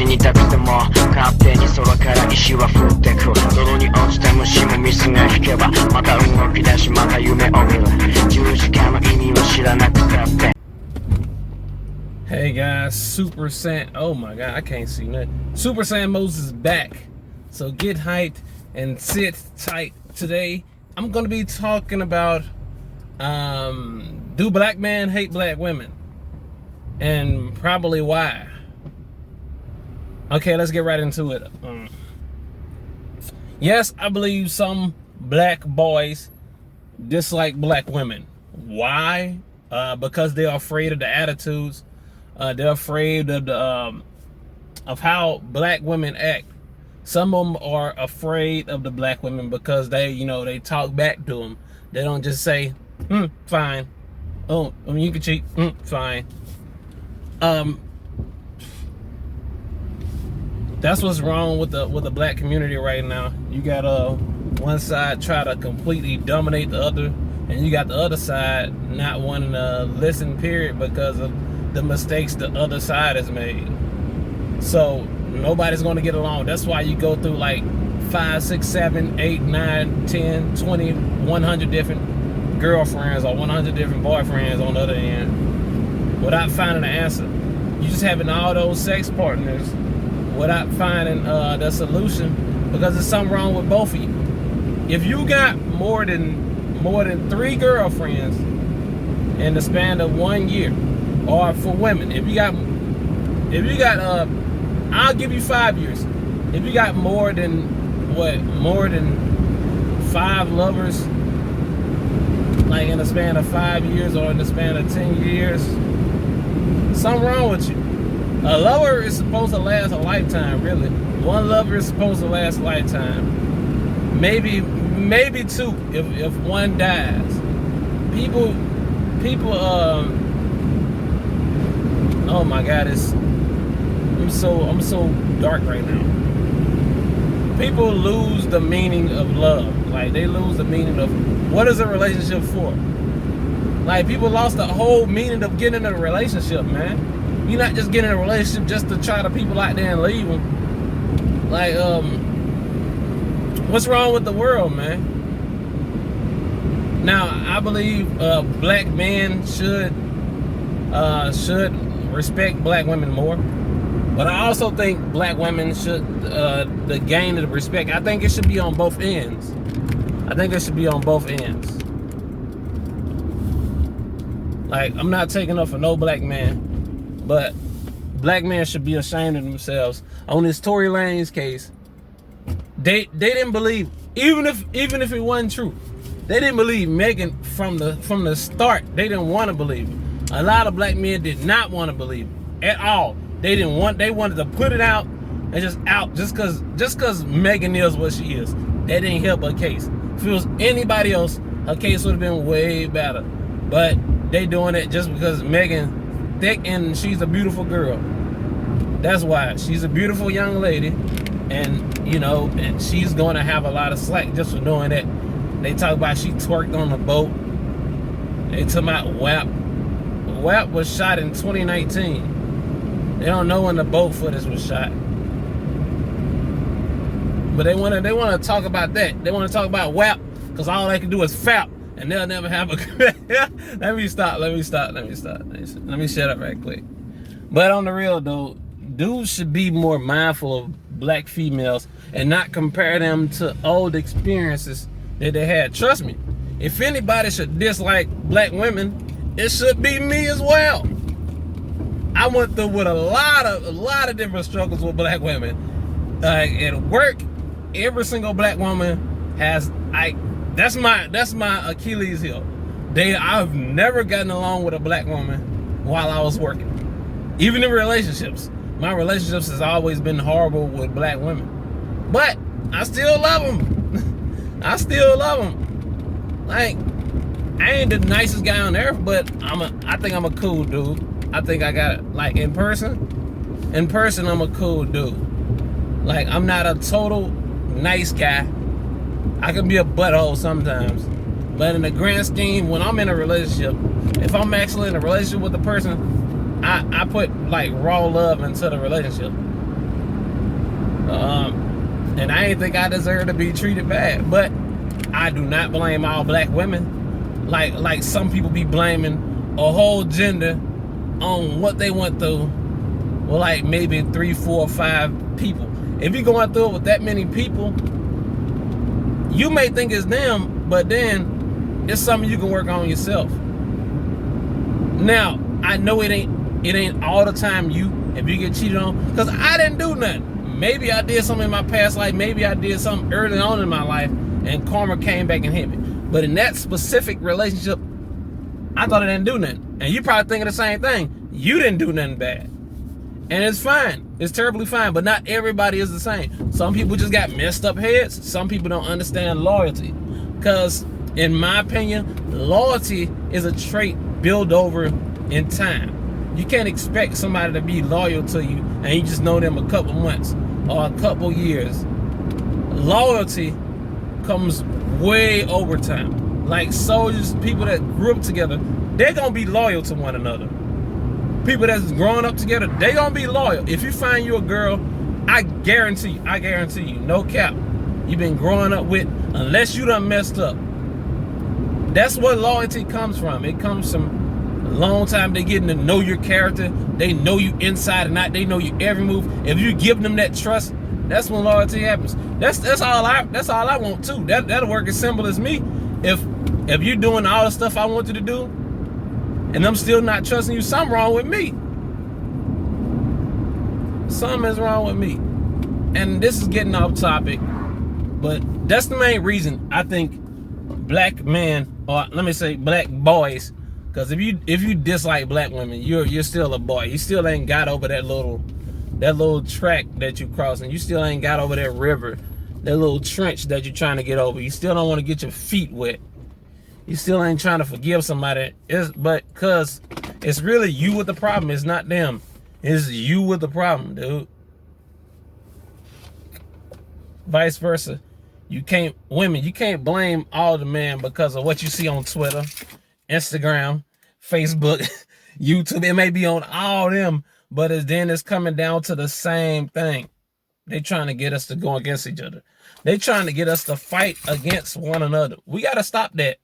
死にたくても勝手に空から石は降ってく泥に落ちた虫もミスが引けばまた動き出しまた夢を見る十字架の意味を知らなくたって Hey guys, Super Saiyan, oh my god, I can't see nothing. Super Saiyan Moses is back. So get hyped and sit tight. Today, I'm going to be talking about do black men hate black women? And probably why. Okay, let's get right into it. Yes, I believe some black boys dislike black women. Why? Because they're afraid of the attitudes. They're afraid of the of how black women act. Some of them are afraid of the black women because they talk back to them. They don't just say, fine. Oh, you can cheat. Fine. That's what's wrong with the black community right now. You got one side try to completely dominate the other, and you got the other side not wanting to listen, period, because of the mistakes the other side has made. So nobody's going to get along. That's why you go through like 5, 6, 7, 8, 9, 10, 20, 100 different girlfriends or 100 different boyfriends on the other end without finding an answer. You just having all those sex partners without finding the solution, because there's something wrong with both of you. If you got more than 3 girlfriends in the span of 1 year, or for women, if you got I'll give you 5 years. If you got more than 5 lovers, like in the span of 5 years or in the span of 10 years, something wrong with you. A lover is supposed to last a lifetime, really. One lover is supposed to last a lifetime. Maybe 2 if one dies. People oh my god, I'm so dark right now. People lose the meaning of love. Like, they lose the meaning of what is a relationship for. Like, people lost the whole meaning of getting in a relationship, man. You're not just getting in a relationship just to try the people out there and leave them. Like, what's wrong with the world, man? Now, I believe black men should respect black women more. But I also think black women should gain the respect. I think it should be on both ends. Like, I'm not taking up for no black man, but black men should be ashamed of themselves. On this Tory Lanez case, they didn't believe, even if it wasn't true, they didn't believe Megan from the start. They didn't want to believe it. A lot of black men did not want to believe it at all. They wanted to put it out and just cause Megan is what she is. That didn't help her case. If it was anybody else, her case would have been way better. But they doing it just because Megan thick and she's a beautiful girl. That's why. She's a beautiful young lady, and and she's going to have a lot of slack just for doing that. They talk about she twerked on the boat. They talk about WAP. WAP was shot in 2019. They don't know when the boat footage was shot. But they want to talk about that. They want to talk about WAP because all they can do is FAP, and they'll never have a. Let me shut up right quick. But on the real though, dudes should be more mindful of black females and not compare them to old experiences that they had. Trust me, if anybody should dislike black women, it should be me as well. I went through with a lot of different struggles with black women. At work, every single black woman has that's my Achilles heel. I've never gotten along with a black woman while I was working. Even in relationships, my relationships has always been horrible with black women. But I still love them. I still love them. Like, I ain't the nicest guy on earth, but I think I'm a cool dude. I think I got it. Like, in person, I'm a cool dude. Like, I'm not a total nice guy. I can be a butthole sometimes. But in the grand scheme, when I'm in a relationship, if I'm actually in a relationship with the person, I put like raw love into the relationship. And I ain't think I deserve to be treated bad. But I do not blame all black women. Like some people be blaming a whole gender on what they went through. Well, like maybe 3, 4, 5 people. If you're going through it with that many people, you may think it's them, but then it's something you can work on yourself. Now, I know it ain't all the time if you get cheated on, because I didn't do nothing. Maybe I did something in my past life, maybe I did something early on in my life, and karma came back and hit me. But in that specific relationship, I thought I didn't do nothing. And you probably thinking the same thing. You didn't do nothing bad. And it's fine. It's terribly fine. But not everybody is the same. Some people just got messed up heads. Some people don't understand loyalty. Because in my opinion, loyalty is a trait built over in time. You can't expect somebody to be loyal to you and you just know them a couple months or a couple years. Loyalty comes way over time. Like soldiers, people that grew up together, they're gonna be loyal to one another. People that's growing up together, they gonna be loyal. If you find you a girl, I guarantee you, no cap, you've been growing up with, unless you done messed up. That's what loyalty comes from. It comes from a long time they getting to know your character. They know you inside and out. They know your every move. If you give them that trust, that's when loyalty happens. That's all I want too. That'll work as simple as me. If you're doing all the stuff I want you to do, and I'm still not trusting you, something wrong with me. Something is wrong with me. And this is getting off topic, but that's the main reason I think black men, or let me say black boys, because if you dislike black women, you're still a boy. You still ain't got over that little track that you crossing. You still ain't got over that river, that little trench that you're trying to get over. You still don't want to get your feet wet. You still ain't trying to forgive somebody. But because it's really you with the problem. It's not them. It's you with the problem, dude. Vice versa. You can't blame all the men because of what you see on Twitter, Instagram, Facebook, YouTube. It may be on all them, but it's coming down to the same thing. They trying to get us to go against each other. They trying to get us to fight against one another. We got to stop that.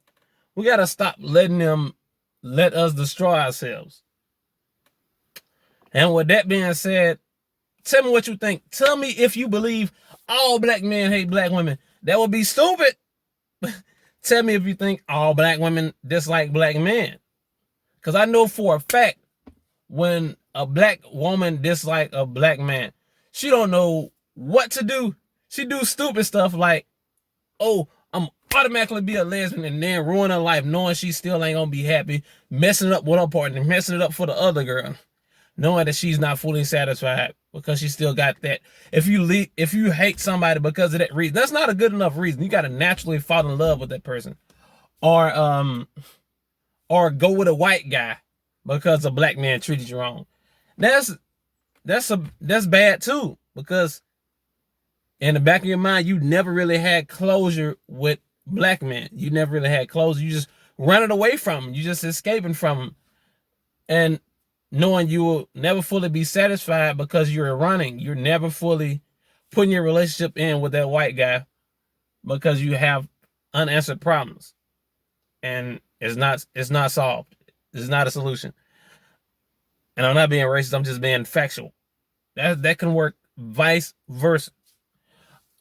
We got to stop letting them let us destroy ourselves. And with that being said, tell me what you think. Tell me if you believe all black men hate black women. That would be stupid. Tell me if you think all black women dislike black men. Because I know for a fact when a black woman dislike a black man, she don't know what to do. She do stupid stuff like, oh, I'm automatically be a lesbian, and then ruin her life knowing she still ain't gonna be happy, messing it up with her partner, messing it up for the other girl, knowing that she's not fully satisfied because she still got that. If you hate somebody because of that reason, that's not a good enough reason. You got to naturally fall in love with that person, or go with a white guy because a black man treated you wrong. That's bad too, because in the back of your mind, you never really had closure with black men. You never really had closure. You just running away from them. You just escaping from them. And knowing you will never fully be satisfied because you're running. You're never fully putting your relationship in with that white guy because you have unanswered problems. And it's not solved. It's not a solution. And I'm not being racist. I'm just being factual. That can work vice versa.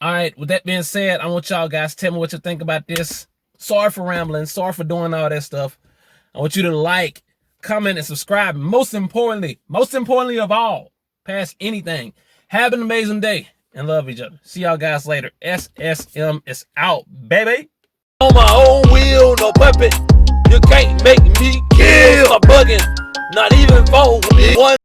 All right, with that being said, I want y'all guys to tell me what you think about this. Sorry for rambling. Sorry for doing all that stuff. I want you to like, comment, and subscribe. Most importantly of all, past anything, have an amazing day and love each other. See y'all guys later. SSM is out, baby. On my own wheel, no puppet. You can't make me kill. Stop bugging. Not even for one.